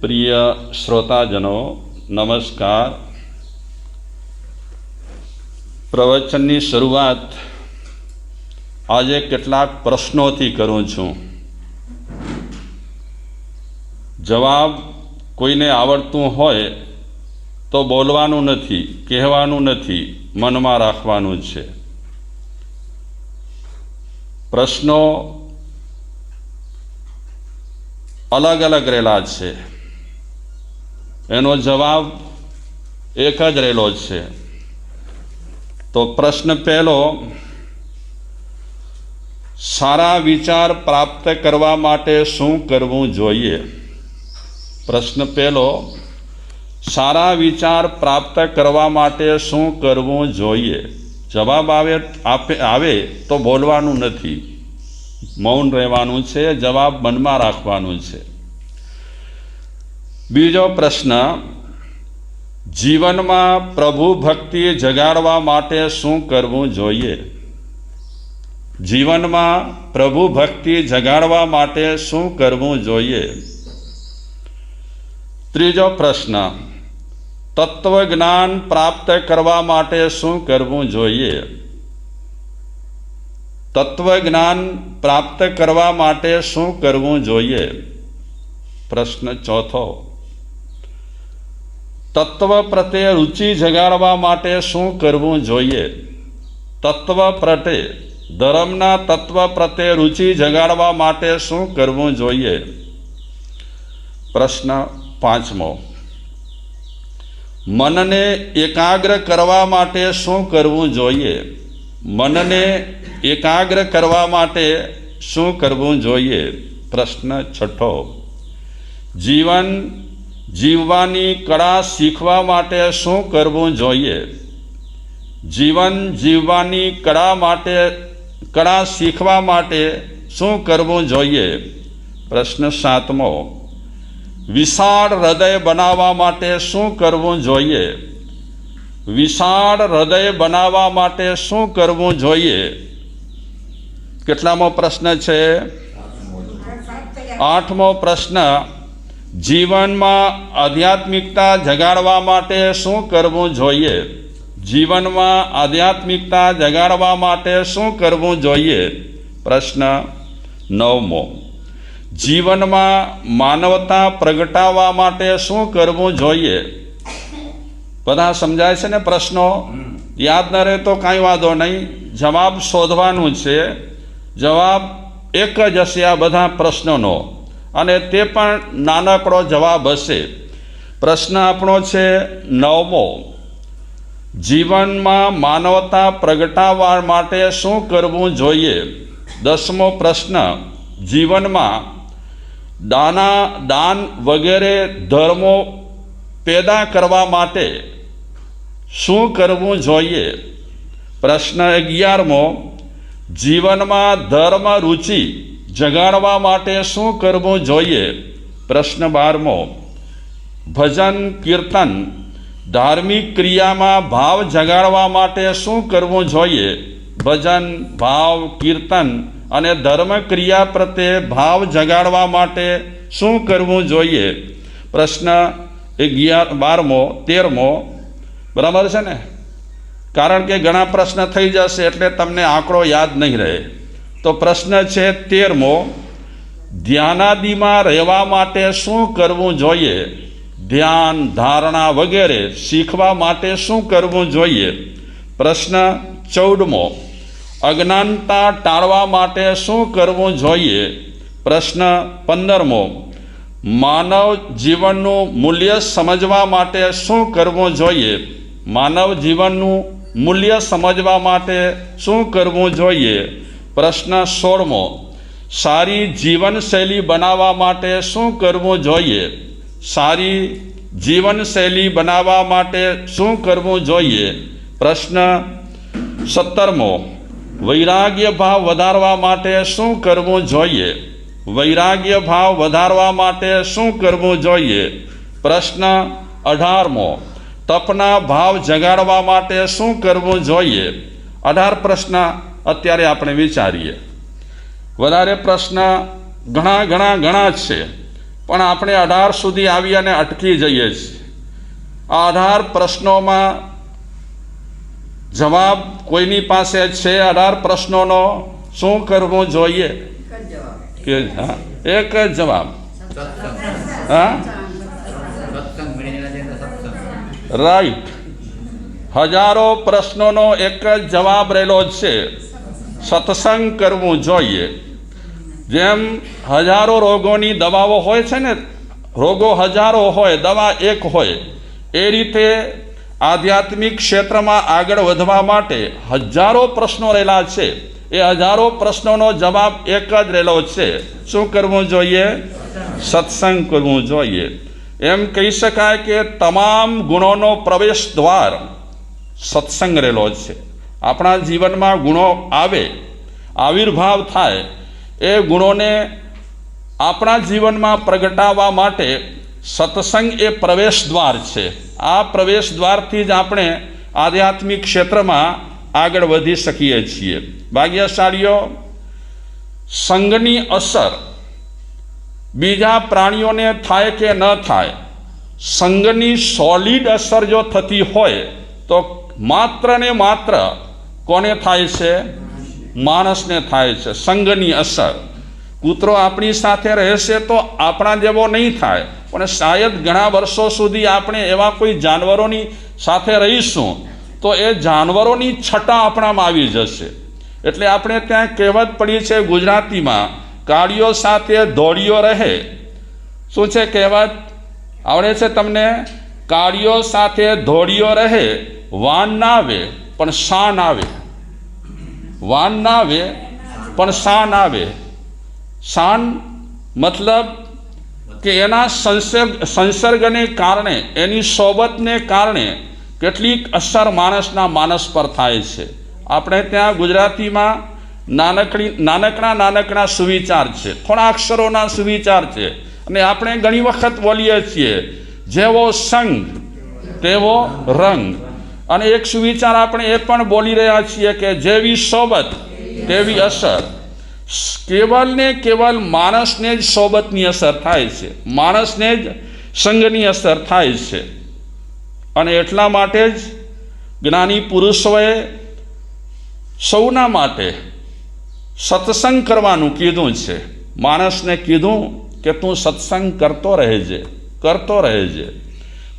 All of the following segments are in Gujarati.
प्रिय श्रोताजनों नमस्कार। प्रवचननी शरूआत आज કેટલાક પ્રશ્નોથી કરું છું। જવાબ કોઈને આવડતું હોય તો બોલવાનું નથી, કહેવાનું નથી, મનમાં રાખવાનું છે। પ્રશ્નો અલગ અલગ રહેલા છે, એનો જવાબ એક જ રહેલો છે। તો પ્રશ્ન પહેલો, સારા વિચાર પ્રાપ્ત કરવા માટે શું કરવું જોઈએ? પ્રશ્ન પહેલો, સારા વિચાર પ્રાપ્ત કરવા માટે શું કરવું જોઈએ? જવાબ આવે તો બોલવાનું નથી, મૌન રહેવાનું છે, જવાબ મનમાં રાખવાનું છે। બીજો પ્રશ્ન, જીવનમાં પ્રભુ ભક્તિ જગાડવા માટે શું કરવું જોઈએ? જીવનમાં પ્રભુ ભક્તિ જગાડવા માટે શું કરવું જોઈએ? ત્રીજો પ્રશ્ન, તત્વજ્ઞાન પ્રાપ્ત કરવા માટે શું કરવું જોઈએ? તત્વજ્ઞાન પ્રાપ્ત કરવા માટે શું કરવું જોઈએ? પ્રશ્ન ચોથો, તત્વ પ્રત્યે રુચિ જગાડવા માટે શું કરવું જોઈએ? તત્વ પ્રત્યે, ધર્મના તત્વ પ્રત્યે રુચિ જગાડવા માટે શું કરવું જોઈએ? પ્રશ્ન પાંચમો, મનને એકાગ્ર કરવા માટે શું કરવું જોઈએ? મનને એકાગ્ર કરવા માટે શું કરવું જોઈએ? પ્રશ્ન છઠ્ઠો, જીવન જીવવાની કળા શીખવા માટે શું કરવું જોઈએ? જીવન જીવવાની કળા શીખવા માટે શું કરવું જોઈએ? પ્રશ્ન સાતમો, વિશાળ હૃદય બનાવવા માટે શું કરવું જોઈએ? વિશાળ હૃદય બનાવવા માટે શું કરવું જોઈએ? કેટલામો પ્રશ્ન છે? આઠમો પ્રશ્ન, જીવનમાં આધ્યાત્મિકતા જગાડવા માટે શું કરવું જોઈએ? જીવનમાં આધ્યાત્મિકતા જગાડવા માટે શું કરવું જોઈએ? પ્રશ્ન નવમો, જીવનમાં માનવતા પ્રગટાવવા માટે શું કરવું જોઈએ? બધા સમજાય છે ને? પ્રશ્નો યાદ ન રહે તો કાંઈ વાંધો નહીં, જવાબ શોધવાનું છે। જવાબ એક જ હશે આ બધા પ્રશ્નોનો, અને તે પણ નાનકડો જવાબ હશે। પ્રશ્ન આપણો છે નવમો, જીવનમાં માનવતા પ્રગટાવવા માટે શું કરવું જોઈએ? દસમો પ્રશ્ન, જીવનમાં દાન વગેરે ધર્મો પેદા કરવા માટે શું કરવું જોઈએ? પ્રશ્ન 11મો, જીવનમાં ધર્મ રુચિ જગાડવા માટે શું કરવું જોઈએ? પ્રશ્ન 12મો, ભજન કીર્તન ધાર્મિક ક્રિયામાં ભાવ જગાડવા માટે શું કરવું જોઈએ? ભજન, ભાવ, કીર્તન અને ધર્મ ક્રિયા પ્રત્યે ભાવ જગાડવા માટે શું કરવું જોઈએ? પ્રશ્ન 12મો 13મો, બરાબર છે ને? કારણ કે ઘણા પ્રશ્ન થઈ જશે એટલે તમને આંકડો યાદ નહીં રહે। તો પ્રશ્ન છે 13મો, ધ્યાનાદિમાં રહેવા માટે શું કરવું જોઈએ? ધ્યાન, ધારણા વગેરે શીખવા માટે શું કરવું જોઈએ? પ્રશ્ન 14મો, અજ્ઞાનતા ટાળવા માટે શું કરવું જોઈએ? પ્રશ્ન 15મો, માનવ જીવનનું મૂલ્ય સમજવા માટે શું કરવું જોઈએ? માનવ જીવનનું મૂલ્ય સમજવા માટે શું કરવું જોઈએ? પ્રશ્ન 16મો, સારી જીવનશૈલી બનાવવા માટે શું કરવું જોઈએ? સારી જીવનશૈલી બનાવવા માટે શું કરવું જોઈએ? પ્રશ્ન 17મો, વૈરાગ્ય ભાવ વધારવા માટે શું કરવું જોઈએ? વૈરાગ્ય ભાવ વધારવા માટે શું કરવું જોઈએ? પ્રશ્ન 18મો, તપના ભાવ જગાડવા માટે શું કરવું જોઈએ? 18 પ્રશ્ન અત્યારે આપણે વિચારીએ। વધારે પ્રશ્ન ઘણા છે, પણ આપણે 18 સુધી આવી અને અટકી જઈએ છીએ. આ 18 પ્રશ્નોમાં જવાબ કોઈની પાસે છે? 18 પ્રશ્નોનો શું કરવું જોઈએ? કે હા, એક જ જવાબ. હા, રાઈટ. હજારો પ્રશ્નોનો એક જ જવાબ રહેલો છે, સત્સંગ કરવું જોઈએ. જેમ હજારો રોગોની દવાઓ હોય છે ને, રોગો હજારો હોય, દવા એક હોય, એ રીતે આધ્યાત્મિક ક્ષેત્રમાં આગળ વધવા માટે હજારો પ્રશ્નો રહેલા છે. એ હજારો પ્રશ્નોનો જવાબ એક જ રહેલો છે. શું કરવું જોઈએ? સત્સંગ કરવું જોઈએ. એમ કહી શકાય કે તમામ ગુણોનો પ્રવેશ દ્વાર સત્સંગ રહેલો છે. આપણા જીવનમાં ગુણો આવે, આવિર્ભાવ થાય, એ ગુણોને આપણા જીવનમાં પ્રગટાવવા માટે સત્સંગ એ પ્રવેશ દ્વાર છે. આ પ્રવેશ દ્વારથી જ આપણે આધ્યાત્મિક ક્ષેત્રમાં આગળ વધી શકીએ છીએ. ભાગ્યશાળીઓ, સંગની અસર બીજા પ્રાણીઓને થાય કે ન થાય, સંગની સોલિડ અસર જો થતી હોય તો માત્ર ને માત્ર કોને થાય છે? માણસને થાય છે સંગની અસર. કૂતરો આપણી સાથે રહેશે તો આપણા જેવો નહીં થાય, પણ શાયદ ઘણા વર્ષો સુધી આપણે એવા કોઈ જાનવરોની સાથે રહીશું તો એ જાનવરોની છટા આપણામાં આવી જશે. એટલે આપણે ત્યાં કહેવત પડી છે ગુજરાતીમાં, કાળીઓ સાથે ધોળીઓ રહે. શું છે કહેવત? આવડે છે તમને? કાળીઓ સાથે ધોળીઓ રહે, વાન ના આવે પણ શાન આવે. વાન ના આવે પણ શાન આવે. શાન મતલબ કે એના સંસર્ગને કારણે, એની સોબતને કારણે કેટલીક અસર માણસના માનસ પર થાય છે. આપણે ત્યાં ગુજરાતીમાં નાનકડા સુવિચાર છે, થોડા અક્ષરોના સુવિચાર છે, અને આપણે ઘણી વખત બોલીએ છીએ, જેવો સંગ તેવો રંગ. અને એક સુવિચાર આપણે એ પણ બોલી રહ્યા છીએ કે જેવી સોબત તેવી અસર. કેવલ ને કેવલ માણસને જ સોબતની અસર થાય છે, માણસને જ સંગની અસર થાય છે. અને એટલા માટે જ જ્ઞાની પુરુષોએ સૌના માટે સત્સંગ કરવાનું કીધું છે. માણસને કીધું કે તું સત્સંગ કરતો રહેજે.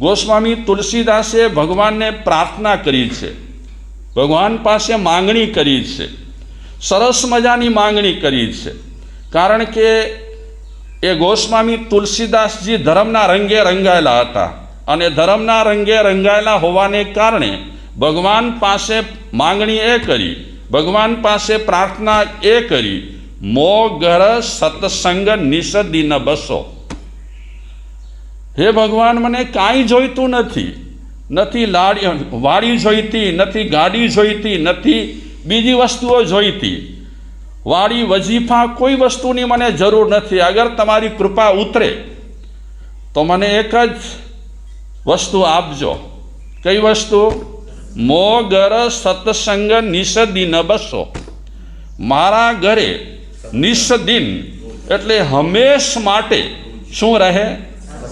ગોસ્વામી તુલસીદાસે ભગવાનને પ્રાર્થના કરી છે, ભગવાન પાસે માંગણી કરી છે, સરસ મજાની માંગણી કરી છે. કારણ કે એ ગોસ્વામી તુલસીદાસજી ધર્મના રંગે રંગાયેલા હતા, અને ધર્મના રંગે રંગાયેલા હોવાને કારણે ભગવાન પાસે માંગણી એ કરી, ભગવાન પાસે પ્રાર્થના એ કરી, મો ઘર સત્સંગ નિષદિન બસો. હે ભગવાન, મને કાંઈ જોઈતું નથી, નથી વાડી જોઈતી, નથી ગાડી જોઈતી, નથી બીજી વસ્તુઓ જોઈતી, વાડી વજીફા કોઈ વસ્તુની મને જરૂર નથી. અગર તમારી કૃપા ઉતરે તો મને એક જ વસ્તુ આપજો. કઈ વસ્તુ? મો ઘર સત્સંગ નિષદિન બસો. મારા ઘરે નિષદિન એટલે હંમેશ માટે શું રહે?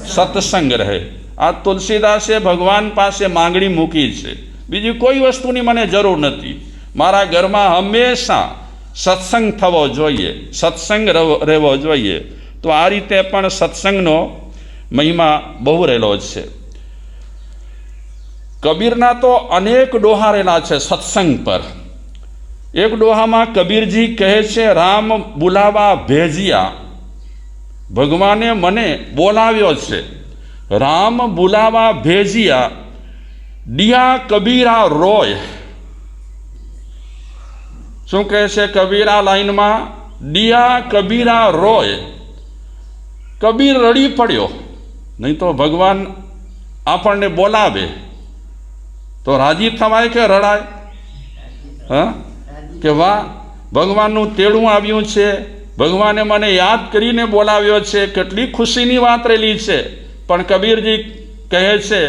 સત્સંગ રહે. આ તુલસીદાસે ભગવાન પાસે માંગણી મૂકી છે, બીજી કોઈ વસ્તુની મને જરૂર નથી. મારા ઘરમાં હંમેશા સત્સંગ થવો જોઈએ, સત્સંગ રહેવો જોઈએ. તો આ રીતે પણ સત્સંગનો મહિમા બહુ રહેલો છે. કબીરના તો અનેક દોહા રહેલા છે સત્સંગ પર. એક દોહામાં કબીરજી કહે છે, રામ બુલાવા ભેજિયા. ભગવાને મને બોલાવ્યો છે, રામ બુલાવા ભેજિયા, દિયા કબીરા રોય. શું કહે છે કબીરા લાઈનમાં? દિયા કબીરા રોય. કબીર રડી પડ્યો. નહીં તો ભગવાન આપણને બોલાવે તો રાજી થવાય કે રડાય? હા, કે વાહ, ભગવાનનું તેડું આવ્યું છે, ભગવાને મને યાદ કરીને બોલાવ્યો છે, કેટલી ખુશીની વાત રહેલી છે. પણ કબીરજી કહે છે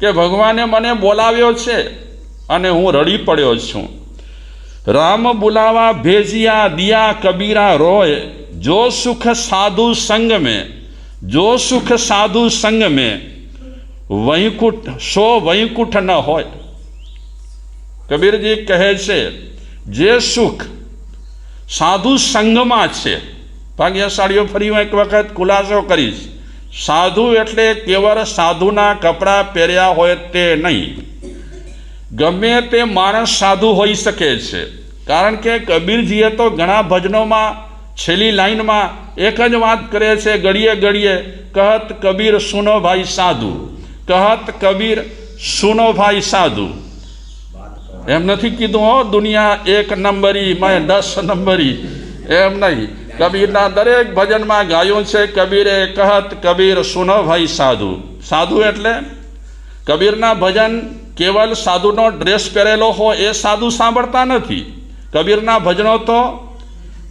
કે ભગવાને મને બોલાવ્યો છે અને હું રડી પડ્યો છું. રામ બુલાવા ભેજિયા, દિયા કબીરા રોય, જો સુખ સાધુ સંગ में જો સુખ સાધુ સંગ में વૈકુંઠ સો વૈકુંઠ ન હોય। કબીરજી કહે છે જે સુખ સાધુ સંગમાં છે, ભાગ્યશાળીઓ ફરી એક વખત ખુલાસો કરીશ, સાધુ એટલે કેવળ સાધુના કપડાં પહેર્યા હોય તે નહીં, ગમે તે માણસ સાધુ હોઈ શકે છે। કારણ કે કબીરજીએ તો ઘણા ભજનોમાં છેલ્લી લાઈનમાં એક જ વાત કરે છે, ગળીએ ગળીએ કહત કબીર સુનો ભાઈ સાધુ, કહત કબીર સુનો ભાઈ સાધુ। એમ નથી કીધું હો દુનિયા એક નંબરી મેં 10 નંબરી, એમ નહીં। કબીરના દરેક ભજનમાં ગાયું છે કબીરે કહત કબીર સુનો ભાઈ સાધુ। સાધુ એટલે કબીરના ભજન કેવલ સાધુનો ડ્રેસ પહેરેલો હોય એ સાધુ સાંભળતા નથી। કબીરના ભજનો તો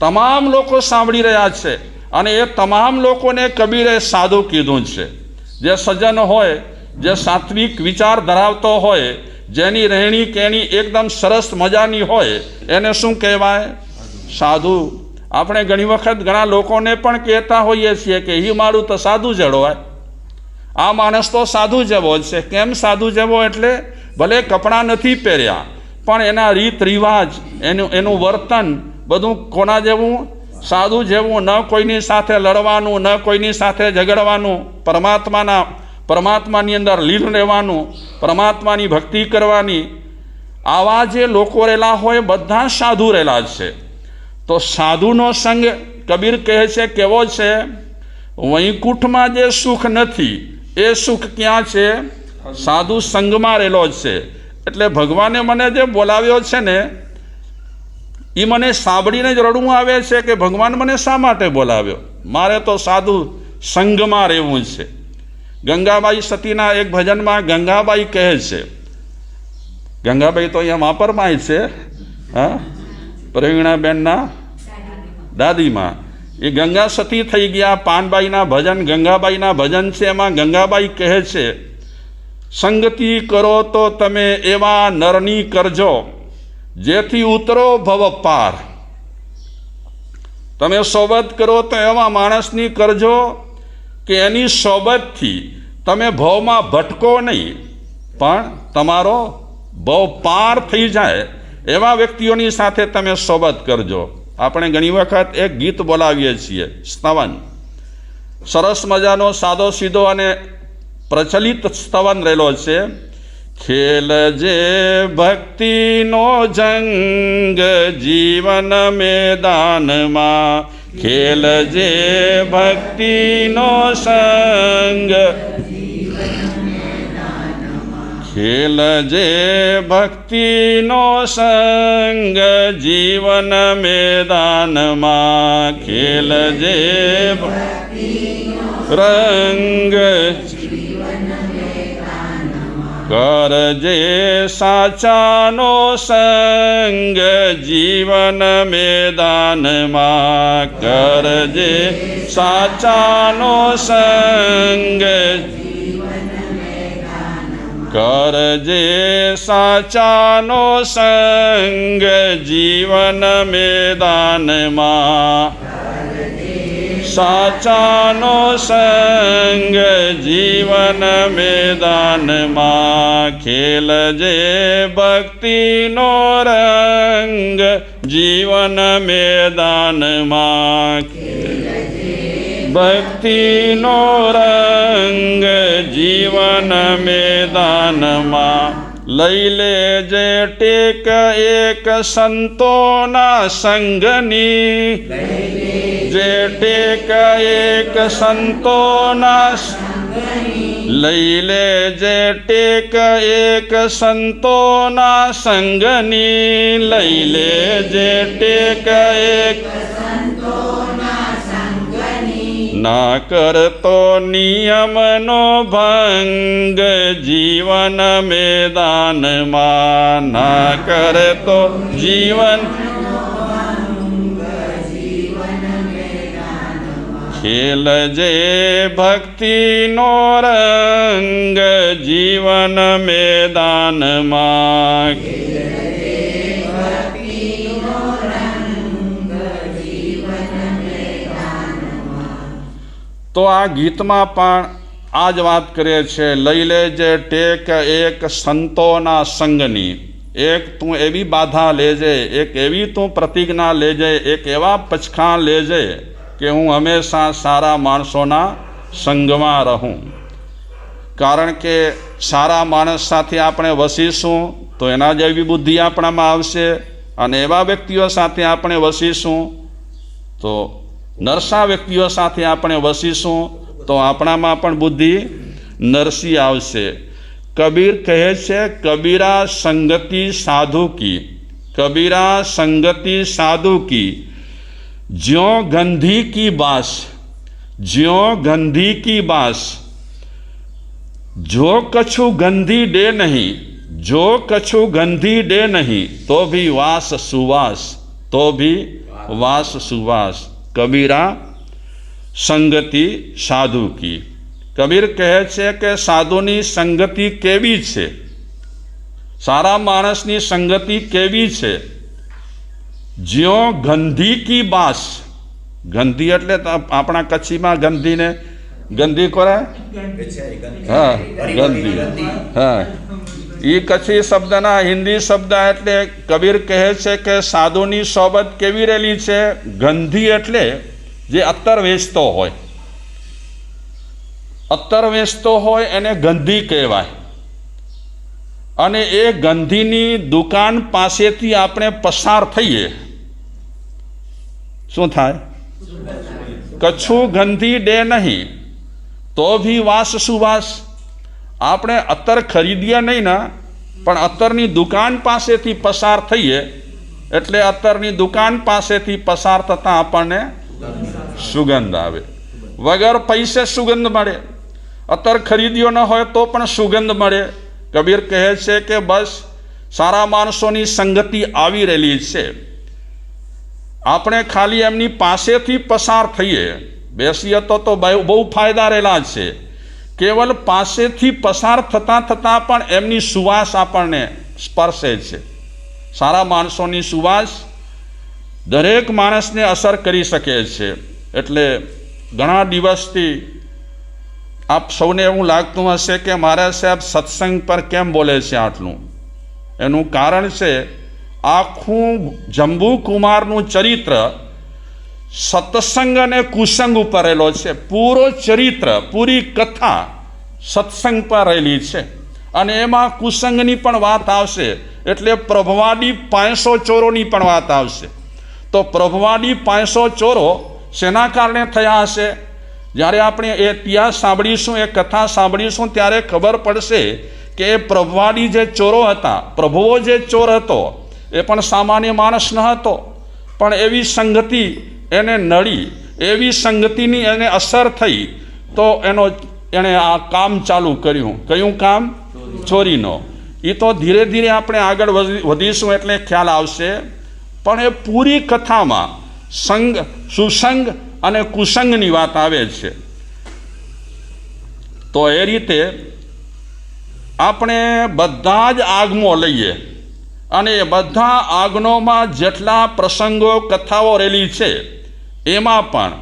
તમામ લોકો સાંભળી રહ્યા છે અને એ તમામ લોકોને કબીરે સાધુ કીધું છે। જે સજ્જન હોય, જે સાત્વિક વિચાર ધરાવતો હોય, જેની રહેણી કેણી એકદમ સરસ મજાની હોય, એને શું કહેવાય? સાધુ। આપણે ઘણી વખત ઘણા લોકોને પણ કહેતા હોઈએ છીએ કે હી મારું તો સાધુ જડો હોય, આ માણસ તો સાધુ જેવો છે। કેમ સાધુ જેવો? એટલે ભલે કપડાં નથી પહેર્યા પણ એના રીત રિવાજ, એનું વર્તન બધું કોના જેવું? સાધુ જેવું। ન કોઈની સાથે લડવાનું, ન કોઈની સાથે ઝઘડવાનું, પરમાત્માની અંદર લીન રહેવાનું, પરમાત્માની ભક્તિ કરવાની। આવા જે લોકો રહેલા હોય બધા સાધુ રહેલા છે। તો સાધુનો સંગ કબીર કહે છે કેવો છે? વૈકુંઠમાં જે સુખ નથી એ સુખ ક્યાં છે? સાધુ સંગમાં રહેલો છે। એટલે ભગવાને મને જે બોલાવ્યો છે ને એ મને સાંભળીને જ રડવું આવે છે કે ભગવાન મને શા માટે બોલાવ્યો? મારે તો સાધુ સંગમાં રહેવું છે। ગંગાબાઈ સતીના એક ભજનમાં ગંગાબાઈ કહે છે, ગંગાબાઈ તો અહીંયા વાપરમાંય છે, હા, પ્રવીણાબેનના દાદીમાં, એ ગંગા સતી થઈ ગયા। પાનબાઈના ભજન ગંગાબાઈના ભજન છે, એમાં ગંગાબાઈ કહે છે સંગતિ કરો તો તમે એવા નરની કરજો જેથી ઉતરો ભવ પાર। તમે સોબત કરો તો એવા માણસની કરજો કે એની સોબતથી તમે ભવમાં ભટકો નહીં પણ તમારો ભવ પાર થઈ જાય, એવા વ્યક્તિઓની સાથે તમે સોબત કરજો। આપણે ઘણી વખત એક ગીત બોલાવીએ છીએ, સ્તવન, સરસ મજાનો સાદો સીધો અને પ્રચલિત સ્તવન રહેલો છે। ખેલ જે ભક્તિનો જંગ જીવન મેદાનમાં, ખેલ જે ભક્તિનો સંગ, ખેલ જે ભક્તિનો સંગ જીવન મેદાનમાં, ખેલ જે રંગ કરજે સાચાનો સંગ જીવન મેદાનમાં, કરજે સાચાનો સંગ, કરજે સાચાનો સંગ જીવન મેદાનમાં, સાચાનો સંગ જીવન મેદાનમાં, ખેલજે ભક્તિનો રંગ જીવન મેદાનમાં, ભક્તિનો રંગ જીવન મેદાનમાં, લઈ લેજે ટેક એક સંતોના સંગની, જે ટેક એક સંતોના, લઈ લેજે ટેક એક સંતોના સંગની, લઈ લેજે ટેક એક ના કરતો નિયમનો ભંગ જીવન મેદાનમાં, ના કરતો જીવન, ખેલજે ભક્તિનો રંગ જીવન મેદાનમાં, તો આ ગીતમાં પણ આ જ વાત કરે છે, લઈ લેજે ટેક એક સંતોના સંગની, એક તું એવી બાધા લેજે, એક એવી તું પ્રતિજ્ઞા લેજે, એક એવા પચખાં લેજે કે હું હંમેશા સારા માણસોના સંગમાં રહું. કારણ કે સારા માણસ સાથે આપણે વસીશું તો એના જેવી બુદ્ધિ આપણામાં આવશે, અને એવા વ્યક્તિઓ સાથે આપણે વસીશું તો નરસા વ્યક્તિઓ સાથે આપણે વસીશું તો આપણામાં પણ બુદ્ધિ નરસી આવશે. કબીર કહે છે, કબીરા સંગતિ સાધુ કી, કબીરા સંગતિ સાધુ કી, જ્યોं ગંધી કી બાસ, જ્यों गंधी की बास, जो कछु गंधी डे नहीं, जो कछु गंधी डे नहीं, तो भी वास सुवास, तो भी वास सुवास. कबीरा संगति साधु की. કબીર કહે છે કે સાધુની સંગતિ કેવી છે, સારા માણસની સંગતિ કેવી છે? જ્યોं ગંધી કી બાસ, ગંધી એટલે આપણા કચ્છીમાં ગંધીને ગંધી કરે, હા ગંધી, હા એ કચ્છી શબ્દના હિન્દી શબ્દ એટલે કબીર કહે છે કે સાધુની સોબત કેવી રહેલી છે? ગંધી એટલે જે અત્તર વેચતો હોય, અત્તર વેચતો હોય એને ગંધી કહેવાય. અને એ ગંધીની દુકાન પાસેથી આપણે પસાર થઈએ, શું થાય? કચ્છું ગંધી ડે નહીં તો ભી વાસ સુવાસ. આપણે અત્તર ખરીદીએ નહીં ને, પણ અત્તરની દુકાન પાસેથી પસાર થઈએ એટલે અત્તરની દુકાન પાસેથી પસાર થતાં આપણને સુગંધ આવે. વગર પૈસે સુગંધ મળે, અત્તર ખરીદ્યો ન હોય તો પણ સુગંધ મળે. કબીર કહે છે કે બસ સારા માણસોની સંગતિ આવી રહેલી છે. આપણે ખાલી એમની પાસેથી પસાર થઈએ, બેસીએ તો બહુ ફાયદા રહેલા છે. કેવલ પાસેથી પસાર થતાં થતાં પણ એમની સુવાસ આપણને સ્પર્શે છે. સારા માણસોની સુવાસ દરેક માણસને અસર કરી શકે છે. એટલે ઘણા દિવસથી આપ સૌને એવું લાગતું હશે કે મારા સાહેબ સત્સંગ પર કેમ બોલે છે આટલું. એનું કારણ છે આખું જંબુકુમારનું ચરિત્ર સત્સંગ અને કુસંગ ઉપર રહેલો છે. પૂરો ચરિત્ર, પૂરી કથા સત્સંગ પર રહેલી છે. અને એમાં કુસંગની પણ વાત આવશે, એટલે પ્રભવાડી 500 ચોરોની પણ વાત આવશે. તો પ્રભવાડી 500 ચોરો શેના કારણે થયા હશે? જ્યારે આપણે એ ઇતિહાસ સાંભળીશું, એ કથા સાંભળીશું ત્યારે ખબર પડશે કે એ પ્રભવાડી જે ચોરો હતા, પ્રભુઓ જે ચોર હતો એ પણ સામાન્ય માણસ ન હતો, પણ એવી સંગતિ એને નડી, એવી સંગતિની એને અસર થઈ તો એણે આ કામ ચાલુ કર્યું. કયું કામ? ચોરીનો. એ તો ધીરે ધીરે આપણે આગળ વધીશું એટલે ખ્યાલ આવશે. પણ એ પૂરી કથામાં સંગ, સુસંગ અને કુસંગની વાત આવે છે. તો એ રીતે આપણે બધા જ આગમો લઈએ અને એ બધા આગનોમાં જેટલા પ્રસંગો, કથાઓ રહેલી છે એમાં પણ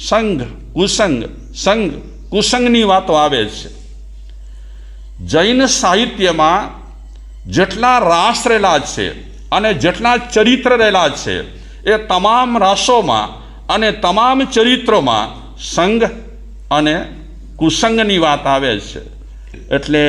સંઘ કુસંગ, સંઘ કુસંગની વાતો આવે છે. જૈન સાહિત્યમાં જેટલા રાસ રહેલા છે અને જેટલા ચરિત્ર રહેલા છે એ તમામ રાસોમાં અને તમામ ચરિત્રોમાં સંઘ અને કુસંગની વાત આવે છે. એટલે